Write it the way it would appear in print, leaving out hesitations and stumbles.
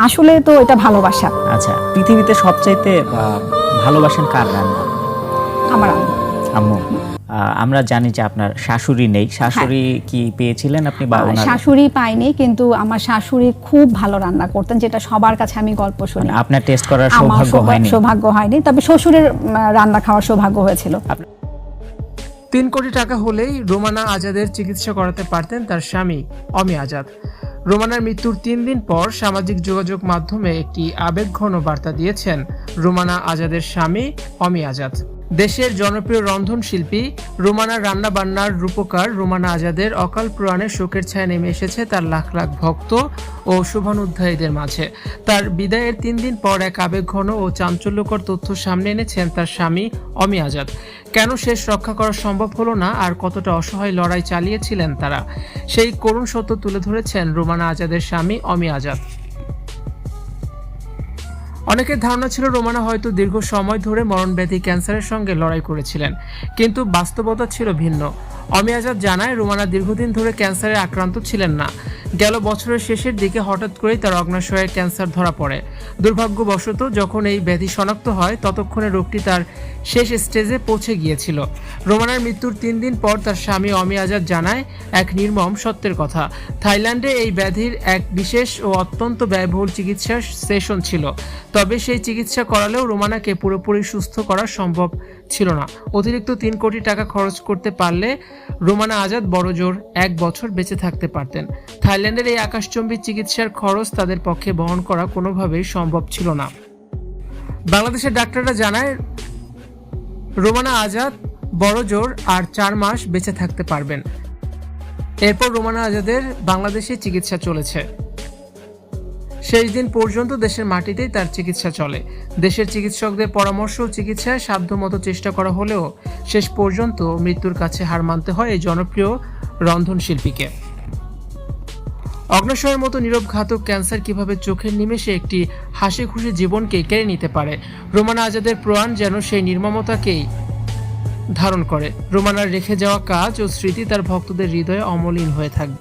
আসলে তো এটা ভালোবাসা। আচ্ছা, পৃথিবীতে সবচাইতে ভালোবাসেন কার রান্না? আমার আম্মু। আম্মু। আমরা জানি যে আপনার শাশুড়ি নেই, শাশুড়ি কি পেয়েছিলেন আপনি বা ওনার? শাশুড়ি পাইনি, কিন্তু আমার শাশুড়ি খুব ভালো রান্না করতেন, যেটা সবার কাছে আমি গল্প শুনি। আপনার টেস্ট করার আমার সৌভাগ্য হয়নি? তবে শ্বশুরের রান্না খাওয়ার সৌভাগ্য হয়েছিল। 3 কোটি টাকা হলেই রোমানা আজাদের চিকিৎসা করাতে পারতেন তার স্বামী অমি আজাদ। রোমানার মৃত্যুর 3 দিন পর সামাজিক যোগাযোগ মাধ্যমে একটি আবেগঘন বার্তা দিয়েছেন রোমানা আজাদের স্বামী অমি আজাদ। দেশের জনপ্রিয় রন্ধনশিল্পী রোমানার রান্নাবান্নার রূপকার রোমানা আজাদের অকাল প্রয়াণে শোকের ছায়া নেমে এসেছে তার লাখ লাখ ভক্ত ও শুভানুধ্যায়ীদের মাঝে। তার বিদায়ের 3 দিন পর এক আবেগঘন ও চাঞ্চল্যকর তথ্য সামনে এনেছেন তার স্বামী অমি আজাদ। কেন শেষ রক্ষা করা সম্ভব হলো না আর কতটা অসহায় লড়াই চালিয়েছিলেন তারা, সেই করুণ সত্য তুলে ধরেছেন রোমানা আজাদের স্বামী অমি আজাদ। অনেকের ধারণা ছিল রোমানা হয়তো দীর্ঘ সময় ধরে মরণব্যাধি ক্যান্সারের সঙ্গে লড়াই করেছিলেন, কিন্তু বাস্তবতা ছিল ভিন্ন। অমি আজাদ জানায় রোমানা দীর্ঘদিন ধরে ক্যান্সারে আক্রান্ত ছিলেন না। গেল বছরের শেষের দিকে হঠাৎ করেই তার অগ্নাশয়ে ক্যান্সার ধরা পড়ে। দুর্ভাগ্যবশত যখন এই ব্যাধি শনাক্ত হয় ততক্ষণে রোগটি তার শেষ স্টেজে পৌঁছে গিয়েছিল। রোমানার মৃত্যুর 3 দিন পর তার স্বামী অমি আজাদ জানায় এক নির্মম সত্যের কথা। থাইল্যান্ডে এই ব্যাধির এক বিশেষ ও অত্যন্ত ব্যয়বহুল চিকিৎসার সেশন ছিল, তবে সেই চিকিৎসা করালেও রোমানাকে পুরোপুরি সুস্থ করা সম্ভব ছিল না। অতিরিক্ত 3 কোটি টাকা খরচ করতে পারলে রোমানা আজাদ বড়জোর 1 বছর বেঁচে থাকতে পারতেন। থাইল্যান্ডের এই আকাশচুম্বী চিকিৎসার খরচ তাদের পক্ষে বহন করা কোনোভাবেই সম্ভব ছিল না। বাংলাদেশের ডাক্তাররা জানায় রোমানা আজাদ বড়জোর আর 4 মাস বেঁচে থাকতে পারবেন। এরপর রোমানা আজাদের বাংলাদেশে চিকিৎসা চলেছে। শেষ দিন পর্যন্ত দেশের মাটিতেই তার চিকিৎসা চলে। দেশের চিকিৎসকদের পরামর্শ ও চিকিৎসায় সাধ্যমতো চেষ্টা করা হলেও শেষ পর্যন্ত মৃত্যুর কাছে হার মানতে হয় এই জনপ্রিয় রন্ধনশিল্পীকে। অগ্নাশয়ের মতো নীরব ঘাতক ক্যান্সার কিভাবে চোখের নিমেষে একটি হাসি খুশি জীবনকে কেড়ে নিতে পারে, রোমানা আজাদের প্রয়াণ যেন সেই নির্মমতাকেই ধারণ করে। রোমানার রেখে যাওয়া কাজ ও স্মৃতি তার ভক্তদের হৃদয়ে অমলিন হয়ে থাকবে।